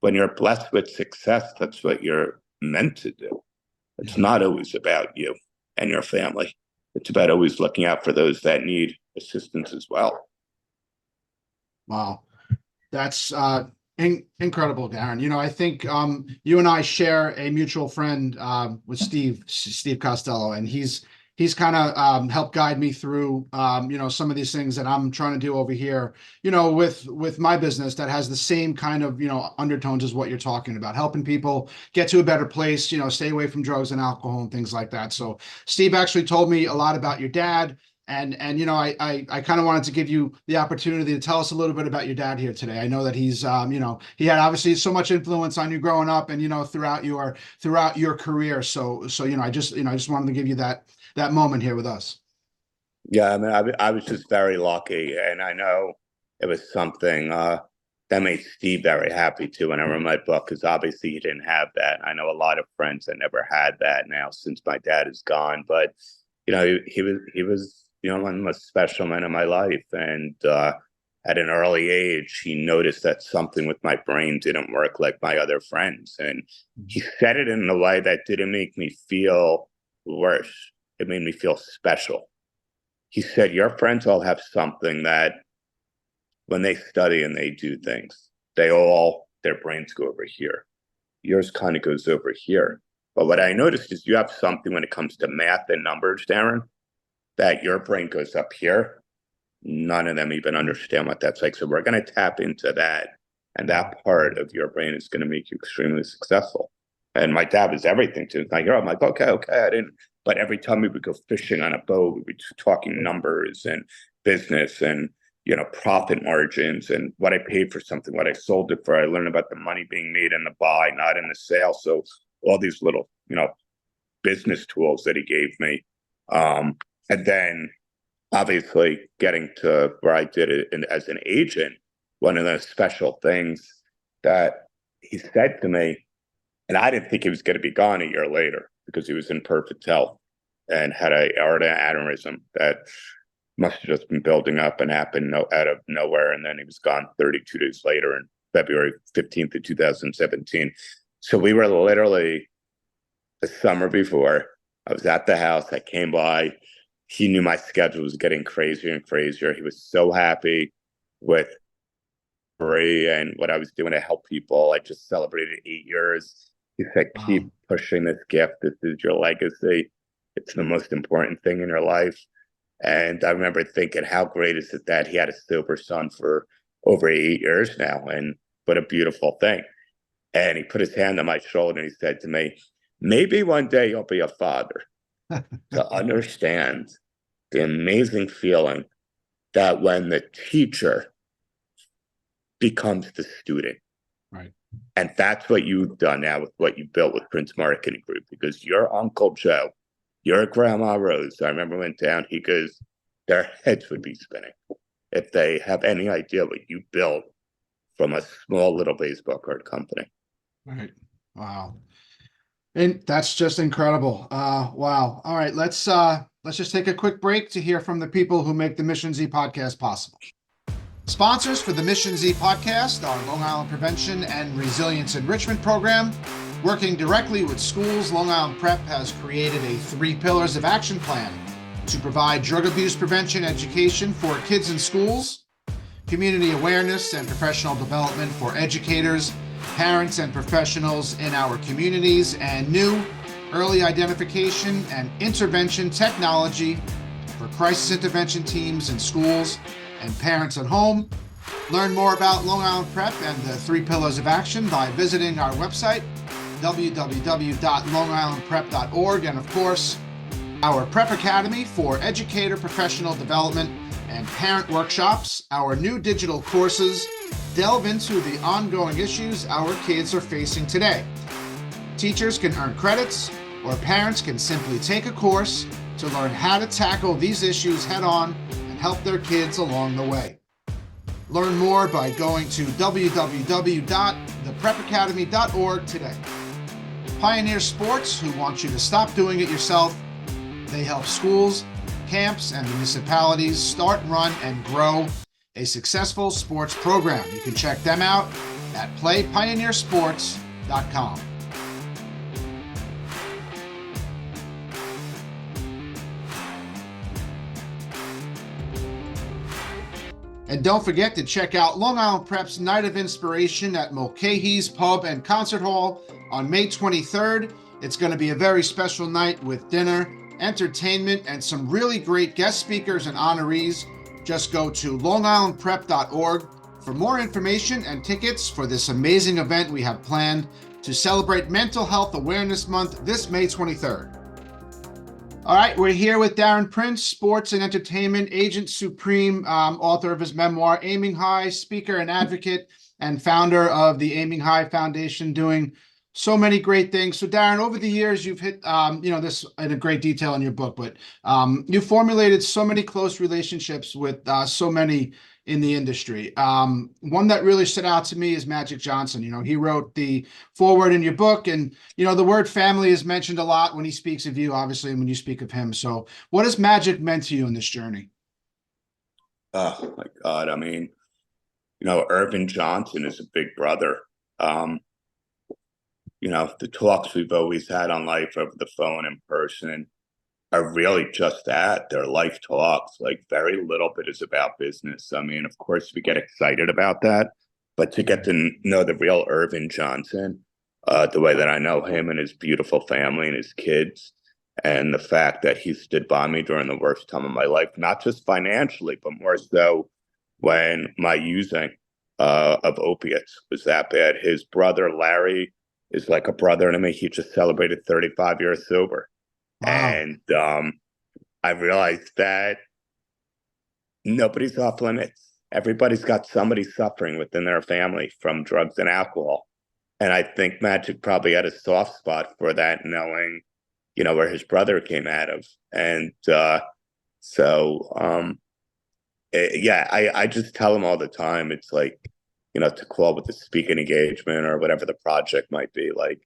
when you're blessed with success, that's what you're meant to do. It's not always about you and your family. It's about always looking out for those that need assistance as well. Wow. That's incredible, Darren. I think you and I share a mutual friend with Steve Costello, and he's kind of helped guide me through some of these things that I'm trying to do over here, with my business that has the same kind of undertones as what you're talking about, helping people get to a better place, stay away from drugs and alcohol and things like that. So Steve actually told me a lot about your dad. And I kind of wanted to give you the opportunity to tell us a little bit about your dad here today. I know that he's he had obviously so much influence on you growing up and throughout your career. So I just wanted to give you that moment here with us. Yeah, I mean, I was just very lucky, and I know it was something that made Steve very happy too. When I read my book, because obviously he didn't have that. I know a lot of friends that never had that now since my dad is gone, but he was one of the most special men in my life, and at an early age, he noticed that something with my brain didn't work like my other friends, and he said it in a way that didn't make me feel worse. It made me feel special. He said, your friends all have something that when they study and they do things, their brains go over here. Yours kind of goes over here. But what I noticed is you have something when it comes to math and numbers, Darren, that your brain goes up here. None of them even understand what that's like. So we're going to tap into that. And that part of your brain is going to make you extremely successful. And my dad was everything to my hero. I'm like, okay, I didn't. But every time we would go fishing on a boat, we would be talking numbers and business and, profit margins and what I paid for something, what I sold it for. I learned about the money being made in the buy, not in the sale. So all these little, business tools that he gave me. And then obviously getting to where I did it as an agent, one of the special things that he said to me, and I didn't think he was going to be gone a year later because he was in perfect health and had a aortic aneurysm that must have just been building up and happened out of nowhere. And then he was gone 32 days later in February 15th of 2017. So we were literally the summer before. I was at the house. I came by. He knew my schedule was getting crazier and crazier. He was so happy with free and what I was doing to help people. I just celebrated 8 years. He said, keep pushing this gift. This is your legacy. It's the most important thing in your life. And I remember thinking, how great is it that he had a sober son for over 8 years now? And what a beautiful thing. And he put his hand on my shoulder and he said to me, maybe one day you'll be a father to understand the amazing feeling that when the teacher becomes the student. Right. And that's what you've done now with what you built with Prince Marketing Group, because your Uncle Joe, your Grandma Rose, I remember went down, he goes, their heads would be spinning if they have any idea what you built from a small little baseball card company. Right. Wow. And that's just incredible. Wow. All right, let's just take a quick break to hear from the people who make the Mission Z podcast possible. Sponsors for the Mission Z podcast are Long Island Prevention and Resilience Enrichment Program. Working directly with schools, Long Island Prep has created a 3 pillars of action plan to provide drug abuse prevention education for kids in schools, community awareness and professional development for educators, parents, and professionals in our communities, and new early identification and intervention technology for crisis intervention teams in schools and parents at home. Learn more about Long Island Prep and the 3 pillars of action by visiting our website, www.longislandprep.org, and of course, our Prep Academy for educator professional development and parent workshops. Our new digital courses delve into the ongoing issues our kids are facing today. Teachers can earn credits, or parents can simply take a course to learn how to tackle these issues head on and help their kids along the way. Learn more by going to www.theprepacademy.org today. Pioneer Sports, who want you to stop doing it yourself. They help schools, camps, and municipalities start, run, and grow a successful sports program. You can check them out at playpioneersports.com. And don't forget to check out Long Island Prep's Night of Inspiration at Mulcahy's Pub and Concert Hall on May 23rd. It's going to be a very special night with dinner, entertainment, and some really great guest speakers and honorees. Just go to longislandprep.org for more information and tickets for this amazing event we have planned to celebrate Mental Health Awareness Month this May 23rd. All right, we're here with Darren Prince, sports and entertainment agent supreme, author of his memoir, Aiming High, speaker and advocate, and founder of the Aiming High Foundation, doing so many great things. So Darren, over the years, you've hit, this in a great detail in your book, but you formulated so many close relationships with so many in the industry. One that really stood out to me is Magic Johnson. He wrote the foreword in your book, and, the word family is mentioned a lot when he speaks of you, obviously, and when you speak of him. So what has Magic meant to you in this journey? Oh my God. I mean, Irvin Johnson is a big brother. The talks we've always had on life over the phone in person are really just that. They're life talks. Like, very little bit is about business. I mean, of course, we get excited about that, but to get to know the real Irvin Johnson, the way that I know him and his beautiful family and his kids, and the fact that he stood by me during the worst time of my life, not just financially, but more so when my using of opiates was that bad. His brother, Larry, is like a brother to me. He just celebrated 35 years sober. Wow. And I realized that nobody's off limits. Everybody's got somebody suffering within their family from drugs and alcohol. And I think Magic probably had a soft spot for that, knowing, where his brother came out of. And I just tell him all the time, it's like, to call with the speaking engagement or whatever the project might be. Like,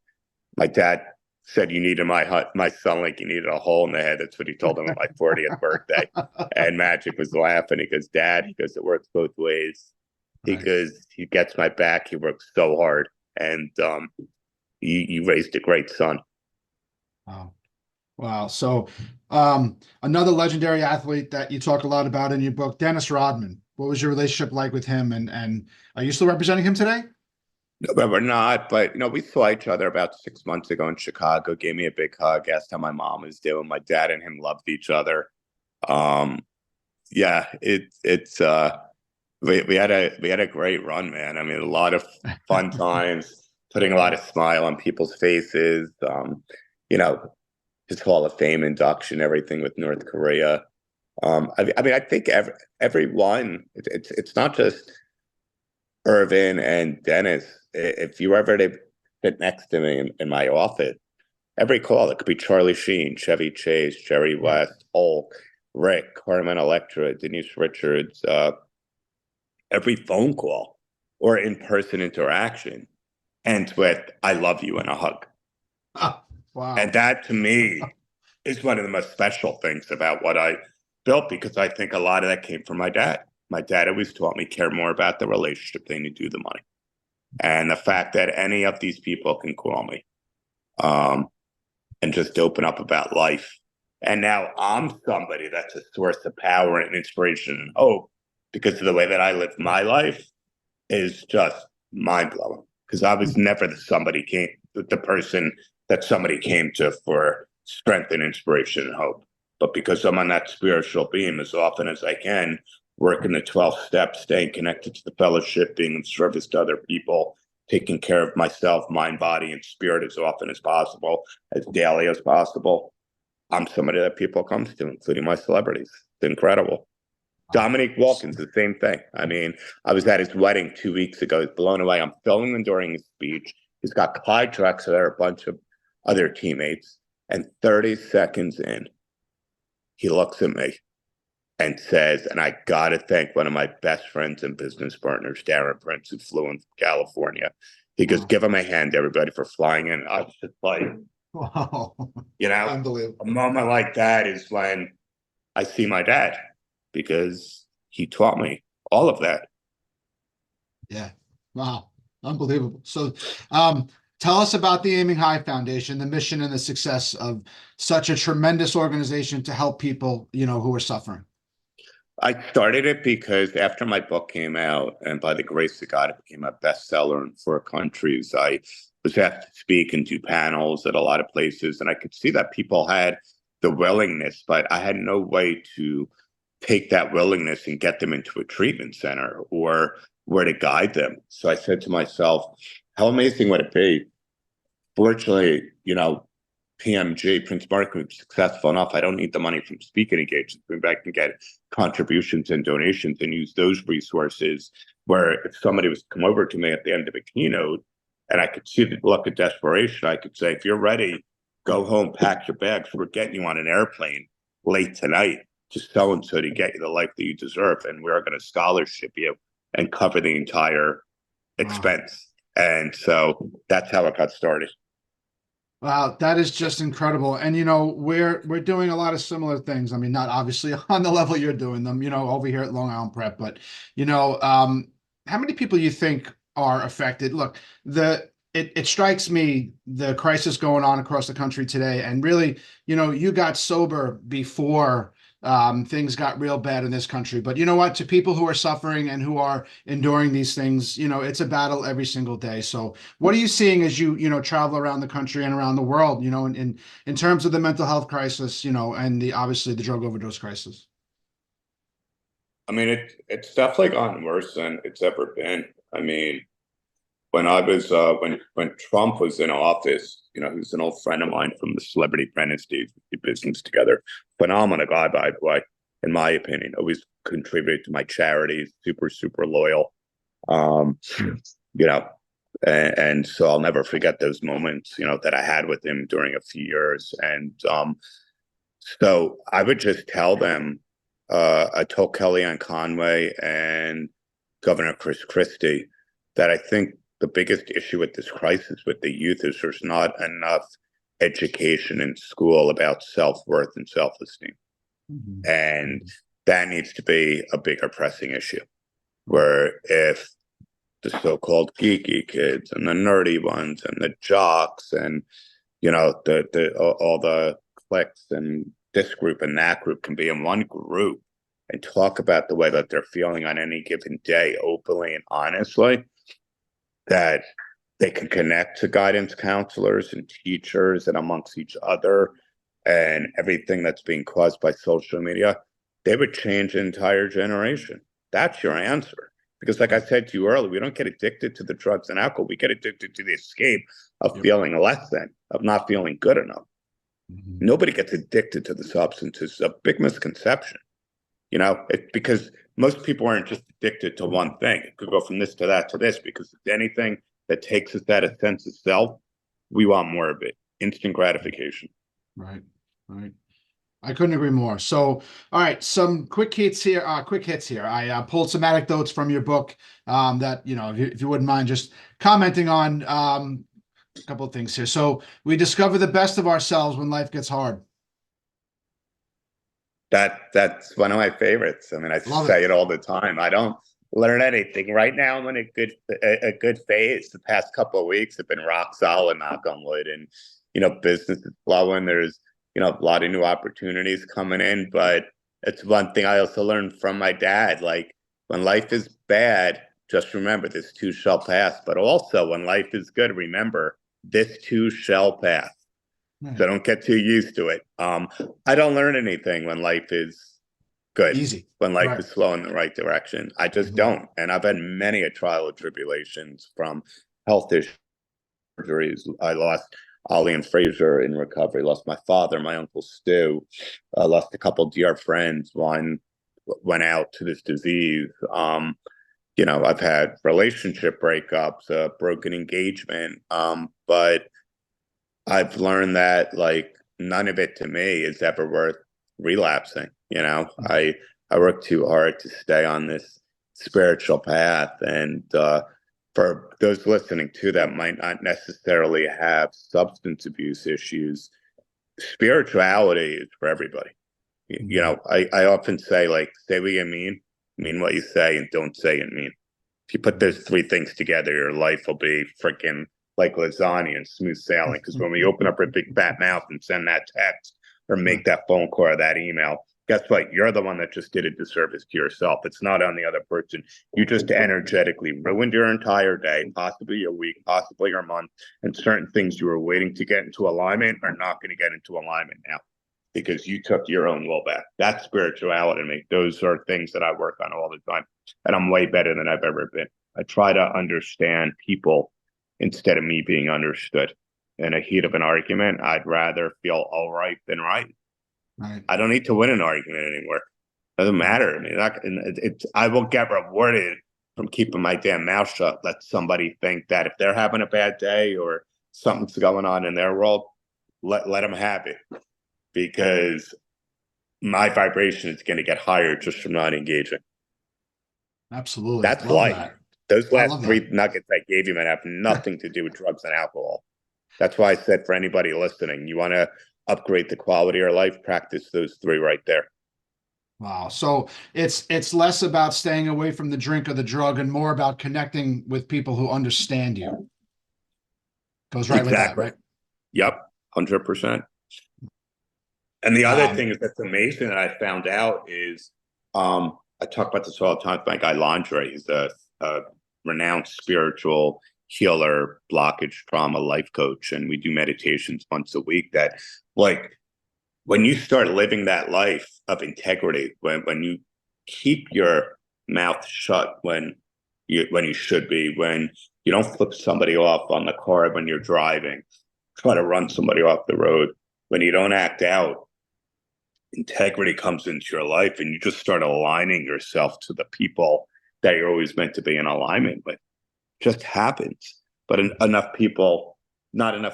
my dad said you needed my son like you needed a hole in the head. That's what he told him on my 40th birthday. And Magic was laughing. He goes, Dad, it works both ways. He goes, he gets my back. He works so hard. And you raised a great son. Wow. So another legendary athlete that you talk a lot about in your book, Dennis Rodman. What was your relationship like with him? And are you still representing him today? No, we're not, but we saw each other about 6 months ago in Chicago. Gave me a big hug, asked how my mom was doing. My dad and him loved each other. We had a great run, man. I mean, a lot of fun times, putting a lot of smile on people's faces. His Hall of Fame induction, everything with North Korea. I mean, I think everyone, it's not just Irvin and Dennis. If you ever to sit next to me in my office, every call, it could be Charlie Sheen, Chevy Chase, Jerry West, Hulk, Rick, Carmen Electra, Denise Richards, every phone call or in-person interaction ends with "I love you" and a hug. Ah, wow. And that to me is one of the most special things about what I built, because I think a lot of that came from my dad. My dad always taught me care more about the relationship than you do the money. And the fact that any of these people can call me um, and just open up about life. And now I'm somebody that's a source of power and inspiration and hope, because of the way that I live my life is just mind blowing. Because I was never the person that somebody came to for strength and inspiration and hope. But because I'm on that spiritual beam as often as I can, working the 12 steps, staying connected to the fellowship, being of service to other people, taking care of myself, mind, body, and spirit as often as possible, as daily as possible. I'm somebody that people come to, including my celebrities. It's incredible. Dominique Wilkins, the same thing. I mean, I was at his wedding 2 weeks ago. He's blown away. I'm filming him during his speech. He's got Clyde Drexler, a bunch of other teammates. And 30 seconds in, he looks at me and says, and I got to thank one of my best friends and business partners, Darren Prince, who flew in from California. He goes, "Give him a hand, everybody, for flying in." I was just like, Wow. a Unbelievable. moment like that is when I see my dad, because he taught me all of that. Yeah. Wow. Unbelievable. So, tell us about the Aiming High Foundation, the mission and the success of such a tremendous organization to help people, who are suffering. I started it because after my book came out, and by the grace of God, it became a bestseller in 4 countries. I was asked to speak and do panels at a lot of places, and I could see that people had the willingness, but I had no way to take that willingness and get them into a treatment center or where to guide them. So I said to myself, how amazing would it be? Fortunately, PMG, Prince Mark, was successful enough. I don't need the money from speaking engagements. Maybe I can get contributions and donations and use those resources, where if somebody was to come over to me at the end of a keynote and I could see the look of desperation, I could say, "If you're ready, go home, pack your bags. We're getting you on an airplane late tonight to so-and-so to get you the life that you deserve. And we're going to scholarship you and cover the entire Wow. expense." And so that's how it got started. Wow, that is just incredible. And we're doing a lot of similar things. I mean, not obviously on the level you're doing them, over here at Long Island Prep, but how many people you think are affected? Look, it strikes me the crisis going on across the country today, and really, you got sober before things got real bad in this country. But you know what? To people who are suffering and who are enduring these things, it's a battle every single day. So what are you seeing as you travel around the country and around the world, in terms of the mental health crisis, and the obviously the drug overdose crisis? I mean, it's definitely gotten worse than it's ever been. I mean, when I was when Trump was in office, he was an old friend of mine from the Celebrity Apprentice days. We did business together. Phenomenal guy, by the way, in my opinion. Always contributed to my charities. Super, super loyal. Um, you know, and so I'll never forget those moments, that I had with him during a few years. And so I would just tell them, I told Kellyanne Conway and Governor Chris Christie that I think the biggest issue with this crisis with the youth is there's not enough education in school about self-worth and self-esteem. Mhm. And that needs to be a bigger pressing issue, where if the so-called geeky kids and the nerdy ones and the jocks and the all the cliques and this group and that group can be in one group and talk about the way that they're feeling on any given day openly and honestly, that they can connect to guidance counselors and teachers and amongst each other, and everything that's being caused by social media, they would change an entire generation. That's your answer. Because like I said to you earlier, we don't get addicted to the drugs and alcohol. We get addicted to the escape of Yep. feeling less than, of not feeling good enough. Mhm. Nobody gets addicted to the substance. It's a big misconception. It's because most people aren't just addicted to one thing. It could go from this to that to this, because anything that takes us out of sense of self, we want more of it. Instant gratification. Right. Right. I couldn't agree more. So, all right, some quick hits here. I pulled some anecdotes from your book that, if you wouldn't mind just commenting on a couple of things here. So, we discover the best of ourselves when life gets hard. That's one of my favorites. I mean, I Love say it. it all the time. I don't learn anything. Right now, I'm in a good phase. The past couple of weeks have been rock solid, knock on wood, and business is flowing. There's a lot of new opportunities coming in, but it's one thing I also learned from my dad. Like, when life is bad, just remember this too shall pass. But also, when life is good, remember this too shall pass. So Right. don't get too used to it. I don't learn anything when life is good, Easy. when life Right. is flowing in the right direction. I just don't. And I've had many a trial of tribulations, from health issues, surgeries. I lost Ollie and Fraser in recovery, lost my father, my uncle Stu, lost a couple of dear friends. One went out to this disease. I've had relationship breakups, broken engagement. But I've learned that, like, none of it to me is ever worth relapsing. I work too hard to stay on this spiritual path. And for those listening too that might not necessarily have substance abuse issues, spirituality is for everybody. I often say, like, say what you mean what you say, and don't say and mean. If you put those three things together, your life will be freaking like lasagna and smooth sailing. Because when we open up our big fat mouth and send that text or make that phone call or that email, guess what? You're the one that just did a disservice to yourself. It's not on the other person. You just energetically ruined your entire day, possibly your week, possibly your month, and certain things you were waiting to get into alignment are not going to get into alignment now, because you took your own will back. That's spirituality to me. Those are things that I work on all the time. And I'm way better than I've ever been. I try to understand people instead of me being understood. In a heat of an argument, I'd rather feel all right than right. Right. I don't need to win an argument anymore. Doesn't matter. I mean, I will get rewarded from keeping my damn mouth shut. Let somebody think that if they're having a bad day or something's going on in their world, let them have it, because my vibration is going to get higher just from not engaging. Absolutely. That's Love life. that. Those I last love that. three nuggets I gave you, man, have nothing to do with drugs and alcohol. That's why I said, for anybody listening, you want to upgrade the quality of your life, practice those three right there. Wow. So it's less about staying away from the drink or the drug and more about connecting with people who understand you. Goes right with that, Exactly. right? Yep. 100%. And the other Um, thing that's amazing that I found out is, I talk about this all the time with my guy Landre. He's a renowned spiritual healer, blockage, trauma, life coach, and we do meditations once a week. That, like, when you start living that life of integrity, when you keep your mouth shut when you should be, when you don't flip somebody off on the car when you're driving, try to run somebody off the road, when you don't act out, integrity comes into your life, and you just start aligning yourself to the people that you're always meant to be in alignment with. It just happens. But not enough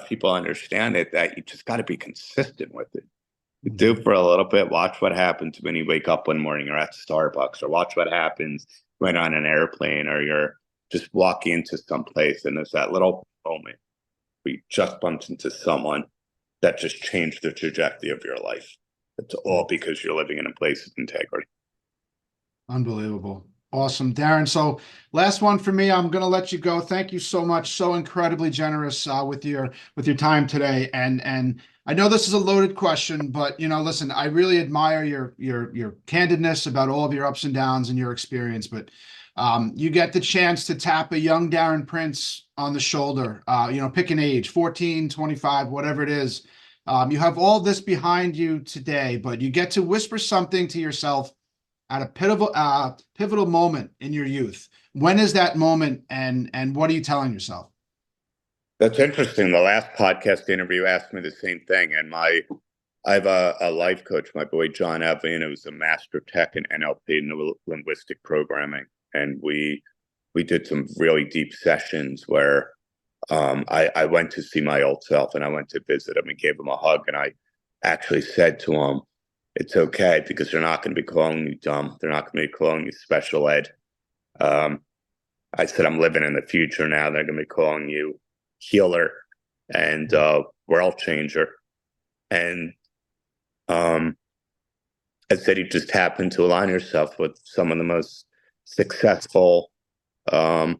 people understand it, that you just got to be consistent with it. You do for a little bit. Watch what happens when you wake up one morning or at Starbucks, or watch what happens when you're on an airplane, or you're just walking into some place and there's that little moment where you just bumped into someone that just changed the trajectory of your life. It's all because you're living in a place of integrity. Unbelievable. Awesome, Darren. So last one for me, I'm going to let you go. Thank you so much. So incredibly generous with your time today. And I know this is a loaded question, but listen, I really admire your candidness about all of your ups and downs and your experience. But you get the chance to tap a young Darren Prince on the shoulder. Pick an age, 14, 25, whatever it is. You have all this behind you today, but you get to whisper something to yourself at a pivotal moment in your youth. When is that moment, and what are you telling yourself? That's interesting. The last podcast interview asked me the same thing, and my I have a life coach, my boy John Evan, who's a master tech in NLP, linguistic programming, and we did some really deep sessions where I went to see my old self, and I went to visit him and gave him a hug, and I actually said to him, "It's okay, because they're not going to be calling you dumb. They're not going to be calling you special ed." I said, "I'm living in the future now. They're going to be calling you healer and world changer." And I said, "You just happen to align yourself with some of the most successful, iconic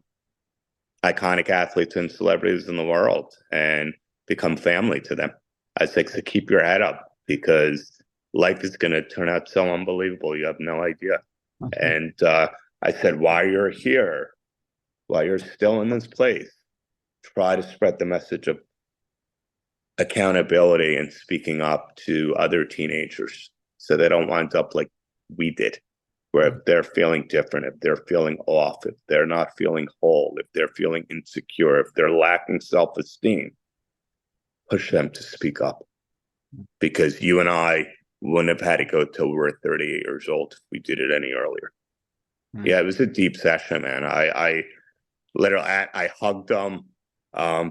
athletes and celebrities in the world and become family to them." I said, "So keep your head up, because life is going to turn out so unbelievable. You have no idea." And I said, "While you're here, while you're still in this place, try to spread the message of accountability and speaking up to other teenagers so they don't wind up like we did, where if they're feeling different, if they're feeling off, if they're not feeling whole, if they're feeling insecure, if they're lacking self-esteem, push them to speak up. Because you and I wouldn't have had to go till we were 38 years old if we did it any earlier." Yeah, it was a deep session, man. I literally, I hugged him.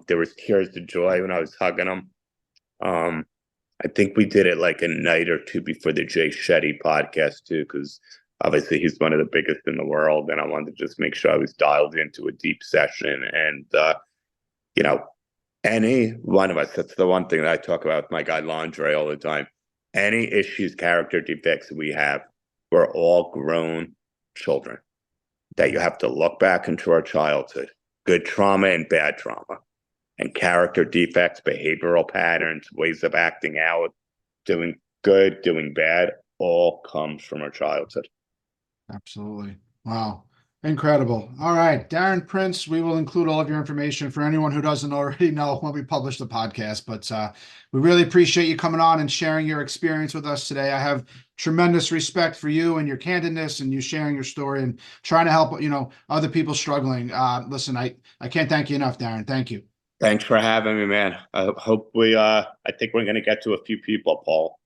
There was tears of joy when I was hugging him. I think we did it like a night or two before the Jay Shetty podcast too, because obviously he's one of the biggest in the world, and I wanted to just make sure I was dialed into a deep session. And you know, any one of us, that's the one thing that I talk about with my guy Landre all the time. Any issues, character defects that we have, we're all grown children that you have to look back into our childhood, good trauma and bad trauma, and character defects, behavioral patterns, ways of acting out, doing good, doing bad, all comes from our childhood. Absolutely. Wow. Incredible. All right, Darren Prince, we will include all of your information for anyone who doesn't already know when we publish the podcast, but we really appreciate you coming on and sharing your experience with us today. I have tremendous respect for you and your candidness and you sharing your story and trying to help, other people struggling. Listen, I can't thank you enough, Darren. Thank you. Thanks for having me, man. I hope I think we're going to get to a few people, Paul,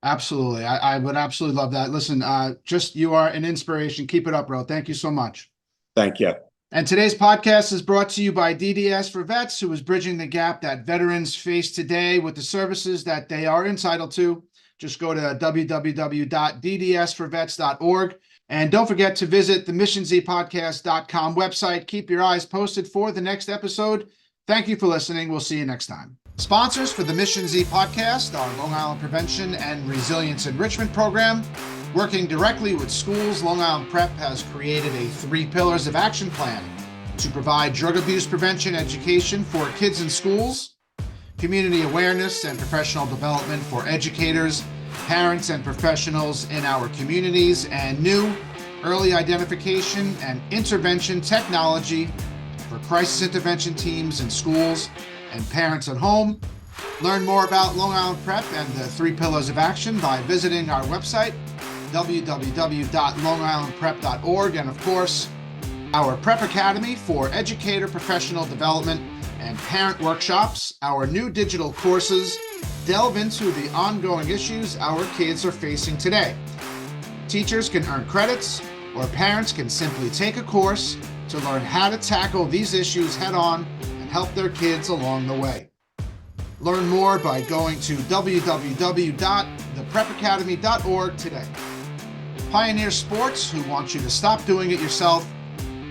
Absolutely. I would absolutely love that. Listen, you are an inspiration. Keep it up, bro. Thank you so much. Thank you. And today's podcast is brought to you by DDS for Vets, who is bridging the gap that veterans face today with the services that they are entitled to. Just go to www.ddsforvets.org. And don't forget to visit the missionzpodcast.com website. Keep your eyes posted for the next episode. Thank you for listening. We'll see you next time. Sponsors for the Mission Z podcast are Long Island Prevention and Resilience Enrichment Program. Working directly with schools, Long Island Prep has created a 3 pillars of action plan to provide drug abuse prevention education for kids in schools, community awareness and professional development for educators, parents, and professionals in our communities, and new early identification and intervention technology for crisis intervention teams in schools and parents at home. Learn more about Long Island Prep and the 3 pillars of action by visiting our website, www.longislandprep.org, and of course, our Prep Academy for educator professional development and parent workshops. Our new digital courses delve into the ongoing issues our kids are facing today. Teachers can earn credits, or parents can simply take a course to learn how to tackle these issues head on and help their kids along the way. Learn more by going to www.theprepacademy.org today. Pioneer Sports, who wants you to stop doing it yourself.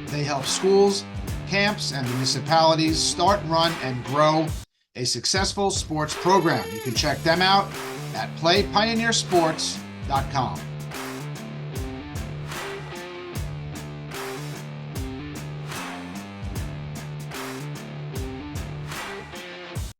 They help schools, camps, and municipalities start, run, and grow a successful sports program. You can check them out at playpioneersports.com.